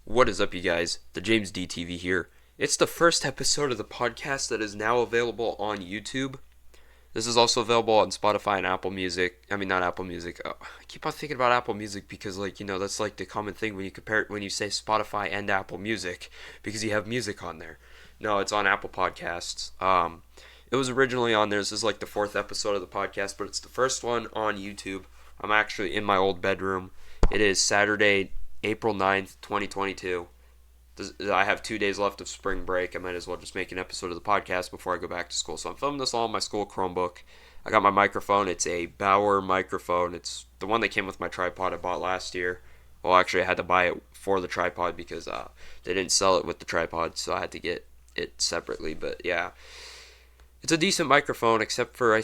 What is up, you guys? TheJamesDTV here. It's the first episode of the podcast that is now available on YouTube. This is also available on Spotify and Apple Music. I mean, not Apple Music. Oh, I keep on thinking about Apple Music because, that's like the common thing when you compare it when you say Spotify and Apple Music because you have music on there. No, it's on Apple Podcasts. It was originally on there. This is like the fourth episode of the podcast, but it's the first one on YouTube. I'm actually in my old bedroom. It is Saturday, April 9th, 2022. I have 2 days left of spring break. I might as well just make an episode of the podcast before I go back to school. So I'm filming this all on my school Chromebook. I got my microphone. It's a Bauer microphone. It's the one that came with my tripod I bought last year. Well, actually, I had to buy it for the tripod because they didn't sell it with the tripod, so I had to get it separately. But yeah, it's a decent microphone, except for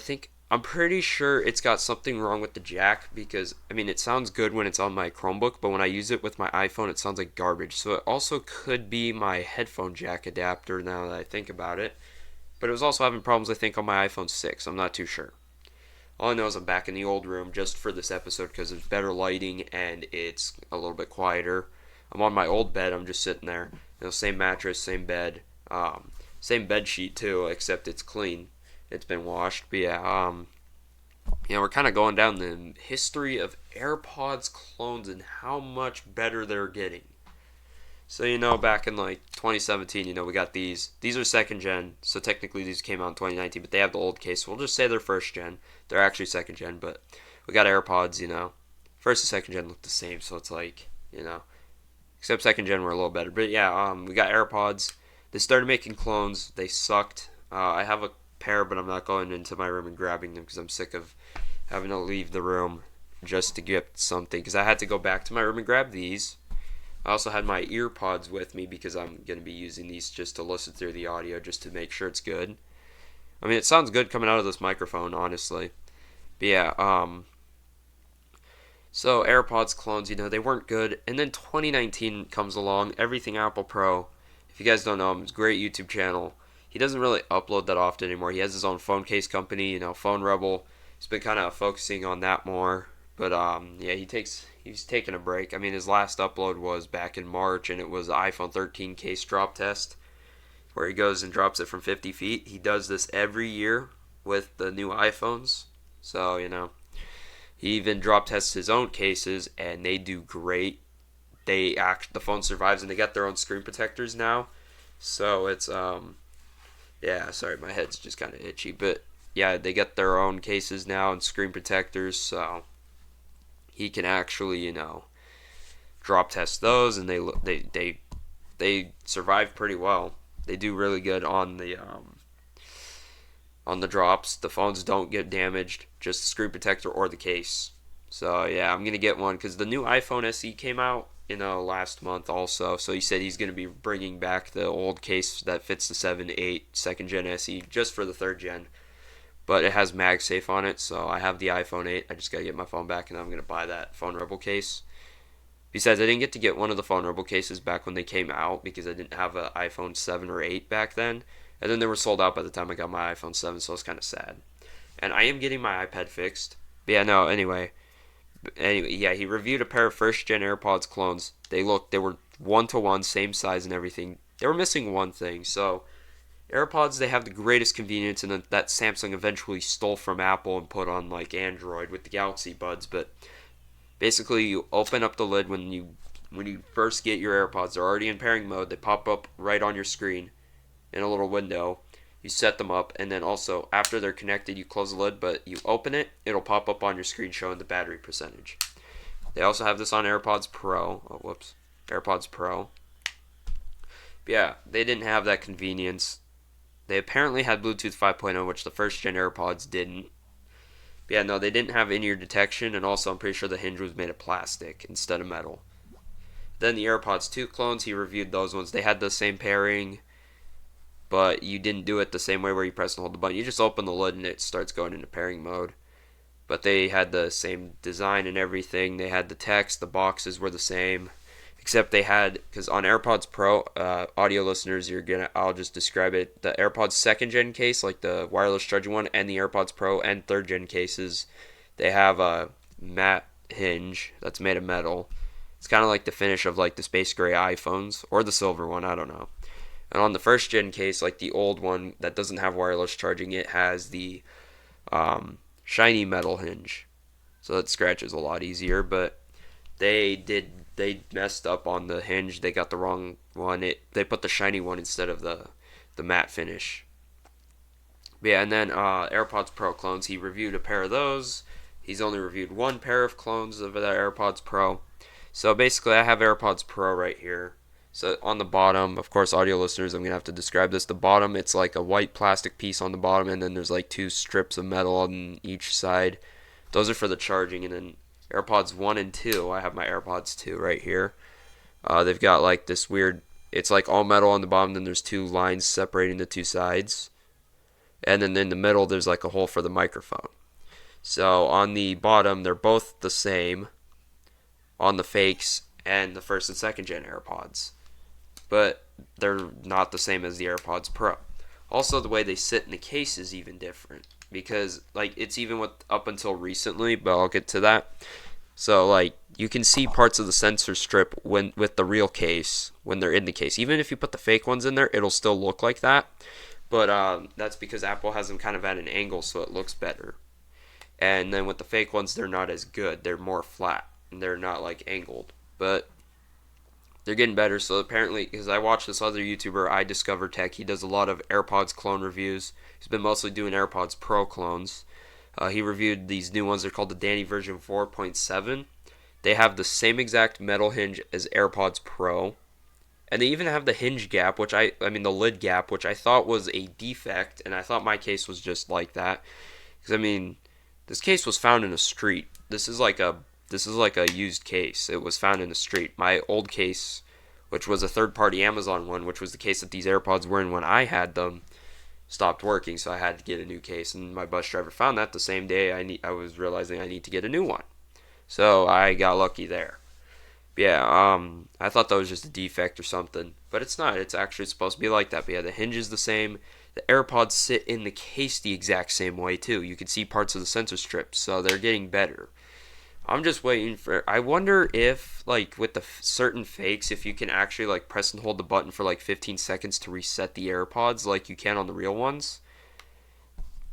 I'm pretty sure it's got something wrong with the jack because, it sounds good when it's on my Chromebook, but when I use it with my iPhone, it sounds like garbage. So it also could be my headphone jack adapter now that I think about it. But it was also having problems, I think, on my iPhone 6. I'm not too sure. All I know is I'm back in the old room just for this episode because there's better lighting and it's a little bit quieter. I'm on my old bed. I'm just sitting there. Same mattress, same bed. Same bed sheet, too, except it's clean. It's been washed. But yeah, we're kind of going down the history of Airpods clones and how much better they're getting. So, back in like 2017, we got these. These are second gen, so technically these came out in 2019, but they have the old case. So we'll just say they're first gen. They're actually second gen, but we got Airpods, First and second gen look the same, so it's like, except second gen were a little better. But yeah, we got Airpods. They started making clones. They sucked. I have a pair, but I'm not going into my room and grabbing them because I'm sick of having to leave the room just to get something because I had to go back to my room and grab these. I also had my Earpods with me because I'm going to be using these just to listen through the audio just to make sure it's good. It sounds good coming out of this microphone, honestly. But yeah, so Airpods clones, they weren't good. And then 2019 comes along, everything Apple Pro. If you guys don't know him, it's a great YouTube channel. He doesn't really upload that often anymore. He has his own phone case company, Phone Rebel. He's been kind of focusing on that more. But yeah, he's taking a break. His last upload was back in March, and it was the iPhone 13 case drop test, where he goes and drops it from 50 feet. He does this every year with the new iPhones. So, he even drop tests his own cases, and they do great. The phone survives, and they got their own screen protectors now. So it's yeah, sorry, my head's just kind of itchy, but yeah, they get their own cases now and screen protectors, so he can actually, drop test those, and they survive pretty well. They do really good on the drops. The phones don't get damaged, just the screen protector or the case. So yeah, I'm gonna get one because the new iPhone SE came out last month also. So he said he's going to be bringing back the old case that fits the 7, 8, second gen SE just for the third gen. But it has MagSafe on it, so I have the iPhone 8. I just got to get my phone back, and I'm going to buy that Phone Rebel case. Besides, I didn't get to get one of the Phone Rebel cases back when they came out because I didn't have an iPhone 7 or 8 back then. And then they were sold out by the time I got my iPhone 7, so it's kind of sad. And I am getting my iPad fixed. But yeah, no, anyway, yeah, he reviewed a pair of first-gen AirPods clones. They were 1-to-1, same size and everything. They were missing one thing. So, AirPods, they have the greatest convenience, and that Samsung eventually stole from Apple and put on, like, Android with the Galaxy Buds. But basically, you open up the lid when you first get your AirPods. They're already in pairing mode. They pop up right on your screen in a little window. You set them up, and then also, after they're connected, you close the lid, but you open it, it'll pop up on your screen showing the battery percentage. They also have this on AirPods Pro. AirPods Pro. But yeah, they didn't have that convenience. They apparently had Bluetooth 5.0, which the first-gen AirPods didn't. But yeah, no, they didn't have in-ear detection, and also I'm pretty sure the hinge was made of plastic instead of metal. Then the Airpods 2 clones, he reviewed those ones. They had the same pairing, but you didn't do it the same way where you press and hold the button. You just open the lid and it starts going into pairing mode. But they had the same design and everything. They had the text, the boxes were the same. Except they had, because on AirPods Pro, audio listeners, I'll just describe it. The AirPods second gen case, like the wireless charging one, and the AirPods Pro and third gen cases, they have a matte hinge that's made of metal. It's kind of like the finish of like the space gray iPhones or the silver one, I don't know. And on the first gen case, like the old one that doesn't have wireless charging, it has the shiny metal hinge, so it scratches a lot easier. But they messed up on the hinge. They got the wrong one. They put the shiny one instead of the matte finish. But yeah, and then AirPods Pro clones. He reviewed a pair of those. He's only reviewed one pair of clones of the AirPods Pro. So basically, I have AirPods Pro right here. So on the bottom, of course, audio listeners, I'm going to have to describe this. The bottom, it's like a white plastic piece on the bottom, and then there's like two strips of metal on each side. Those are for the charging. And then AirPods 1 and 2, I have my AirPods 2 right here. They've got like this weird, it's like all metal on the bottom, then there's two lines separating the two sides. And then in the middle, there's like a hole for the microphone. So on the bottom, they're both the same on the fakes and the first and second gen AirPods, but they're not the same as the AirPods Pro. Also, the way they sit in the case is even different, because like it's even with up until recently, but I'll get to that. So like you can see parts of the sensor strip when with the real case when they're in the case. Even if you put the fake ones in there, it'll still look like that. But that's because Apple has them kind of at an angle, so it looks better. And then with the fake ones, they're not as good. They're more flat and they're not like angled. But they're getting better. So apparently, because I watched this other YouTuber, I Discover Tech, he does a lot of AirPods clone reviews. He's been mostly doing AirPods Pro clones. He reviewed these new ones. They're called the Danny version 4.7. They have the same exact metal hinge as AirPods Pro. And they even have the hinge gap, the lid gap, which I thought was a defect. And I thought my case was just like that. Because, this case was found in a street. This is like a used case. It was found in the street. My old case, which was a third-party Amazon one, which was the case that these AirPods were in when I had them, stopped working, so I had to get a new case. And my bus driver found that the same day I was realizing I need to get a new one. So I got lucky there. Yeah, I thought that was just a defect or something, but it's not. It's actually supposed to be like that. But yeah, the hinge is the same. The AirPods sit in the case the exact same way too. You can see parts of the sensor strips, so they're getting better. I'm just waiting for. I wonder if, like, with the certain fakes, if you can actually like press and hold the button for like 15 seconds to reset the AirPods, like you can on the real ones.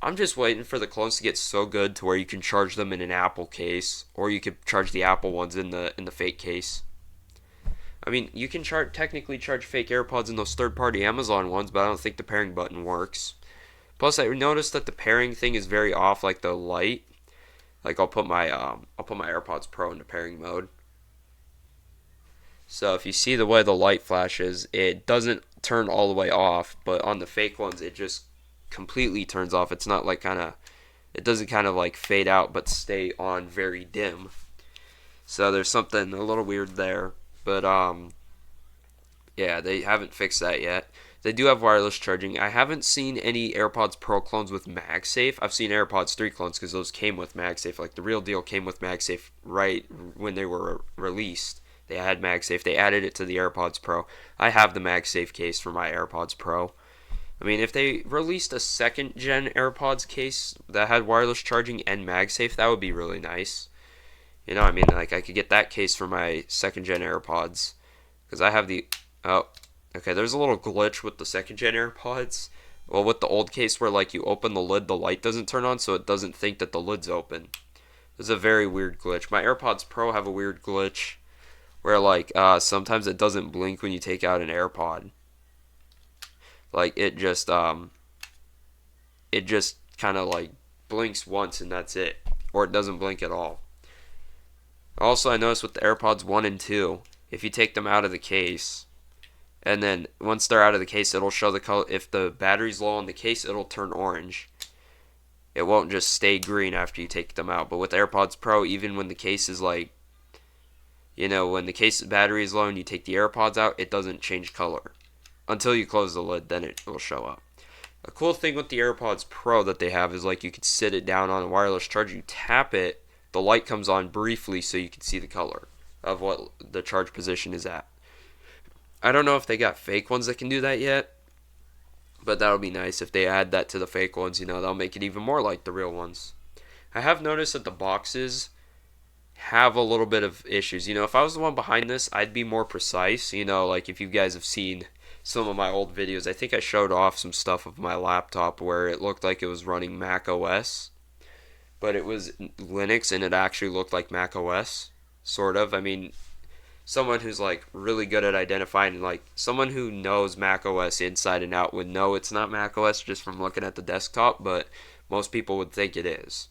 I'm just waiting for the clones to get so good to where you can charge them in an Apple case, or you could charge the Apple ones in the fake case. You can technically charge fake AirPods in those third-party Amazon ones, but I don't think the pairing button works. Plus, I noticed that the pairing thing is very off, like the light. Like I'll put my AirPods Pro into pairing mode. So if you see the way the light flashes, it doesn't turn all the way off, but on the fake ones, it just completely turns off. It's not like it doesn't kind of like fade out, but stay on very dim. So there's something a little weird there. But yeah, they haven't fixed that yet. They do have wireless charging. I haven't seen any AirPods Pro clones with MagSafe. I've seen AirPods 3 clones because those came with MagSafe. Like the real deal came with MagSafe right when they were released. They had MagSafe. They added it to the AirPods Pro. I have the MagSafe case for my AirPods Pro. If they released a second gen AirPods case that had wireless charging and MagSafe, that would be really nice. Like I could get that case for my second gen AirPods, because I have there's a little glitch with the second gen AirPods. Well, with the old case where like you open the lid, the light doesn't turn on, so it doesn't think that the lid's open. It's a very weird glitch. My AirPods Pro have a weird glitch where like sometimes it doesn't blink when you take out an AirPod. Like it just kind of like blinks once and that's it, or it doesn't blink at all. Also, I noticed with the AirPods 1 and 2, if you take them out of the case, and then once they're out of the case, it'll show the color. If the battery's low on the case, it'll turn orange. It won't just stay green after you take them out. But with AirPods Pro, even when the case is like, when the case battery is low and you take the AirPods out, it doesn't change color. Until you close the lid, then it will show up. A cool thing with the AirPods Pro that they have is like you could sit it down on a wireless charger, you tap it, the light comes on briefly so you can see the color of what the charge position is at. I don't know if they got fake ones that can do that yet, but that'll be nice if they add that to the fake ones. They'll make it even more like the real ones. I have noticed that the boxes have a little bit of issues. If I was the one behind this, I'd be more precise. Like if you guys have seen some of my old videos, I think I showed off some stuff of my laptop where it looked like it was running Mac OS, but it was Linux and it actually looked like Mac OS, sort of. Someone who's like really good at identifying, like someone who knows Mac OS inside and out would know it's not Mac OS just from looking at the desktop, but most people would think it is.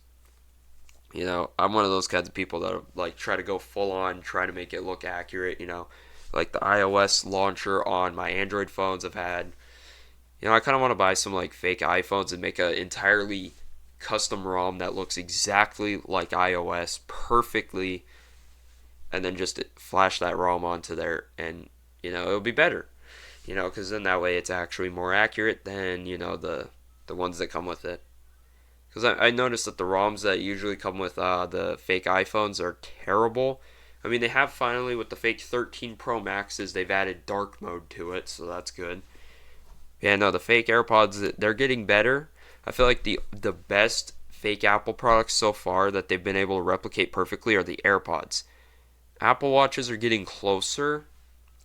I'm one of those kinds of people that like try to go full on, try to make it look accurate. Like the iOS launcher on my Android phones I've had. I kind of want to buy some like fake iPhones and make an entirely custom ROM that looks exactly like iOS perfectly, and then just flash that ROM onto there, and it'll be better. Because then that way it's actually more accurate than the ones that come with it. Because I noticed that the ROMs that usually come with the fake iPhones are terrible. They have finally, with the fake 13 Pro Maxes, they've added dark mode to it, so that's good. Yeah, no, the fake AirPods, they're getting better. I feel like the best fake Apple products so far that they've been able to replicate perfectly are the AirPods. Apple Watches are getting closer,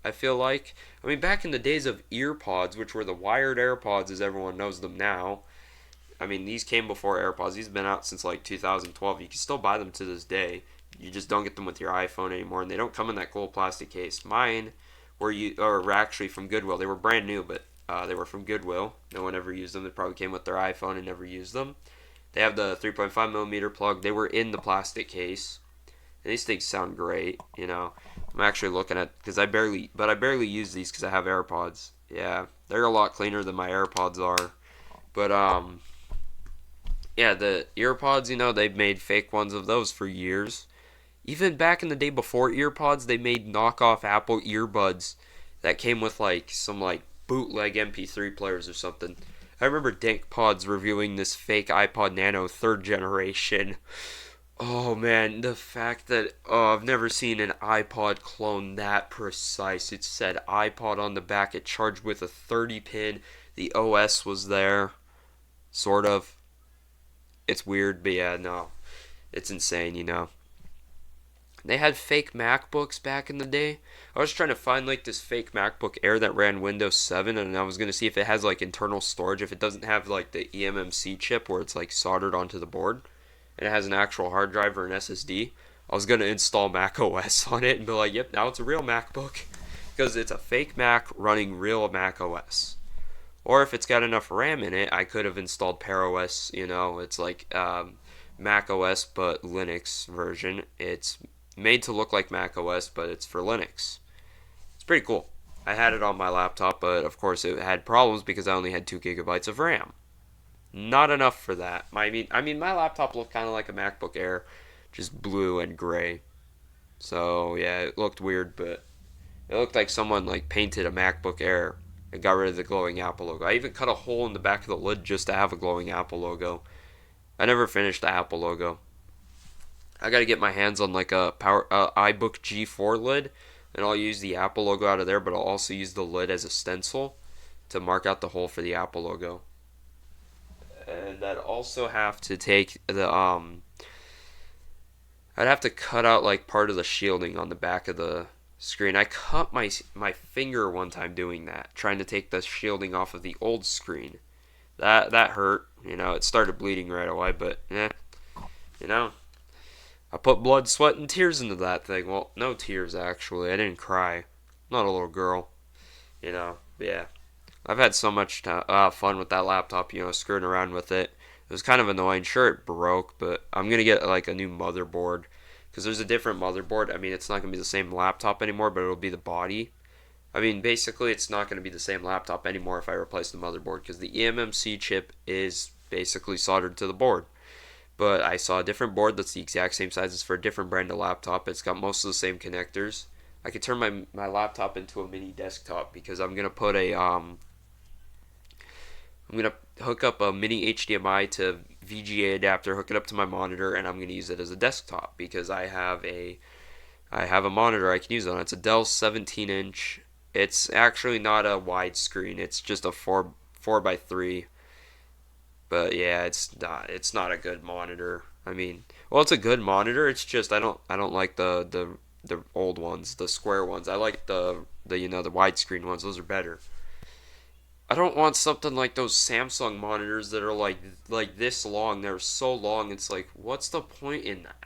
I feel like. Back in the days of EarPods, which were the wired AirPods as everyone knows them now, these came before AirPods. These have been out since like 2012. You can still buy them to this day. You just don't get them with your iPhone anymore, and they don't come in that cool plastic case. Mine were actually from Goodwill. They were brand new, but they were from Goodwill. No one ever used them. They probably came with their iPhone and never used them. They have the 3.5 millimeter plug. They were in the plastic case. And these things sound great. I'm actually looking at, because I barely use these because I have AirPods. Yeah, they're a lot cleaner than my AirPods are. But yeah, the EarPods, they've made fake ones of those for years. Even back in the day before EarPods, they made knockoff Apple earbuds that came with like some like bootleg MP3 players or something. I remember DankPods reviewing this fake iPod Nano 3rd generation. Oh man, the fact that I've never seen an iPod clone that precise. It said iPod on the back. It charged with a 30 pin. The OS was there, sort of. It's weird, but yeah, no, it's insane. They had fake MacBooks back in the day. I was trying to find like this fake MacBook Air that ran Windows 7, and I was gonna see if it has like internal storage. If it doesn't have like the eMMC chip where it's like soldered onto the board, and it has an actual hard drive or an SSD, I was gonna install Mac OS on it and be like, yep, now it's a real MacBook, because it's a fake Mac running real Mac OS. Or if it's got enough RAM in it, I could have installed Pear OS. It's like Mac OS but Linux version. It's made to look like Mac OS, but it's for Linux. It's pretty cool. I had it on my laptop, but of course it had problems because I only had 2 gigabytes of RAM. Not enough for that. My laptop looked kind of like a MacBook Air, just blue and gray. So yeah, it looked weird, but it looked like someone like painted a MacBook Air and got rid of the glowing Apple logo. I even cut a hole in the back of the lid just to have a glowing Apple logo. I never finished the Apple logo. I gotta get my hands on like a iBook G4 lid, and I'll use the Apple logo out of there, but I'll also use the lid as a stencil to mark out the hole for the Apple logo. And I'd also have to take the I'd have to cut out like part of the shielding on the back of the screen. I cut my finger one time doing that, trying to take the shielding off of the old screen. That hurt. It started bleeding right away, but I put blood, sweat, and tears into that thing. Well, no tears actually. I didn't cry. I'm not a little girl. But yeah. I've had so much fun with that laptop, screwing around with it. It was kind of annoying. Sure, it broke, but I'm going to get like a new motherboard, because there's a different motherboard. It's not going to be the same laptop anymore, but it'll be the body. Basically, it's not going to be the same laptop anymore if I replace the motherboard, because the eMMC chip is basically soldered to the board. But I saw a different board that's the exact same size as for a different brand of laptop. It's got most of the same connectors. I could turn my laptop into a mini desktop, because I'm going to put I'm going to hook up a mini HDMI to VGA adapter, hook it up to my monitor, and I'm going to use it as a desktop, because I have a monitor I can use on it. It's a Dell 17-inch. It's actually not a widescreen. It's just a 4x3. But yeah, it's not a good monitor. Well, it's a good monitor. It's just I don't like the old ones, the square ones. I like the widescreen ones. Those are better. I don't want something like those Samsung monitors that are like this long. They're so long. It's like, what's the point in that?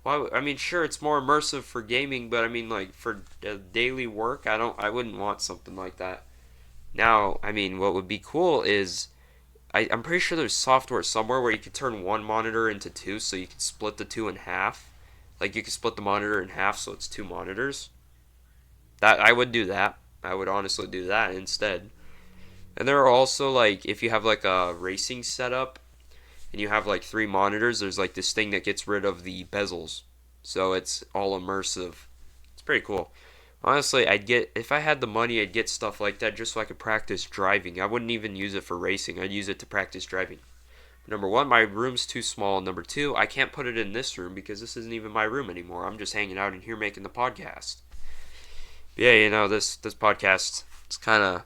Why? I mean, sure, it's more immersive for gaming, but I mean, like for daily work, I wouldn't want something like that. Now, I mean, what would be cool is I'm pretty sure there's software somewhere where you can turn one monitor into two, so you can split the two in half. Like you can split the monitor in half, so it's two monitors. That I would do that. I would honestly do that instead. And there are also like if you have like a racing setup and you have like three monitors, there's like this thing that gets rid of the bezels. So it's all immersive. It's pretty cool. Honestly, I'd get if I had the money, I'd get stuff like that just so I could practice driving. I wouldn't even use it for racing. I'd use it to practice driving. Number one, my room's too small. Number two, I can't put it in this room because this isn't even my room anymore. I'm just hanging out in here making the podcast. But yeah, this podcast it's kind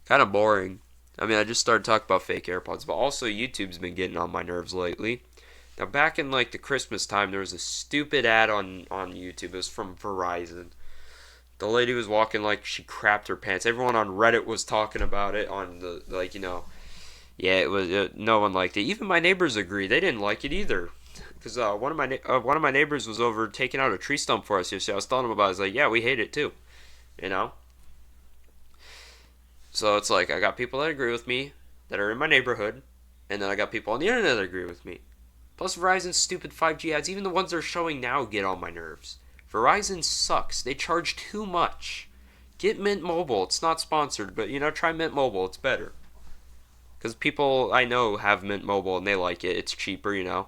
of boring. I mean, I just started talking about fake AirPods, but also YouTube's been getting on my nerves lately. Now, back in like the Christmas time, there was a stupid ad on YouTube. It was from Verizon. The lady was walking like she crapped her pants. Everyone on Reddit was talking about it on the yeah, it was no one liked it. Even my neighbors agreed. They didn't like it either. Because one of my neighbors was over taking out a tree stump for us yesterday. I was telling him about it. I was like, yeah, we hate it too. You know? So it's like I got people that agree with me that are in my neighborhood, and then I got people on the internet that agree with me. Plus Verizon's stupid 5G ads, even the ones they're showing now, get on my nerves. Verizon sucks. They charge too much. Get Mint Mobile. It's not sponsored, but try Mint Mobile. It's better. Because people I know have Mint Mobile and they like it. It's cheaper, so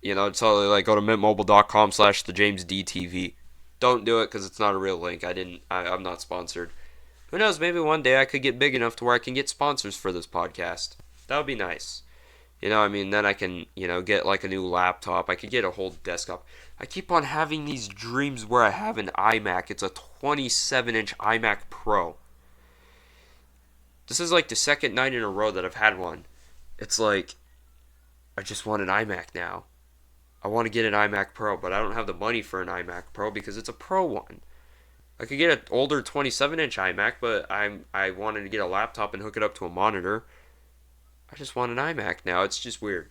like go to mintmobile.com/TheJamesDTV. Don't do it because it's not a real link. I'm not sponsored. Who knows? Maybe one day I could get big enough to where I can get sponsors for this podcast. That would be nice. Then I can, get like a new laptop. I could get a whole desktop. I keep on having these dreams where I have an iMac. It's a 27-inch iMac Pro. This is like the second night in a row that I've had one. It's like, I just want an iMac now. I want to get an iMac Pro, but I don't have the money for an iMac Pro because it's a Pro one. I could get an older 27-inch iMac, but I wanted to get a laptop and hook it up to a monitor. I just want an iMac now. It's just weird.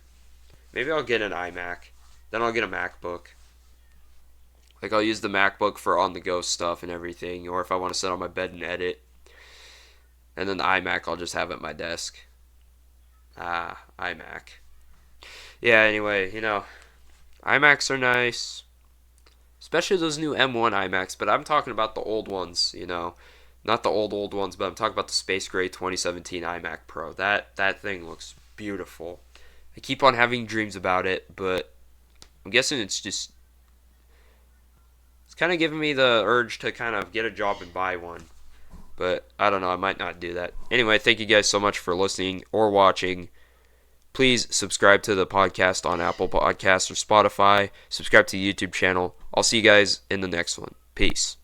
Maybe I'll get an iMac. Then I'll get a MacBook. Like I'll use the MacBook for on-the-go stuff and everything, or if I want to sit on my bed and edit. And then the iMac I'll just have at my desk. iMac. Yeah, anyway, iMacs are nice. Especially those new M1 iMacs, but I'm talking about the old ones, Not the old ones, but I'm talking about the Space Gray 2017 iMac Pro. That thing looks beautiful. I keep on having dreams about it, but I'm guessing it's kind of giving me the urge to kind of get a job and buy one. But I don't know, I might not do that. Anyway, thank you guys so much for listening or watching. Please subscribe to the podcast on Apple Podcasts or Spotify. Subscribe to the YouTube channel. I'll see you guys in the next one. Peace.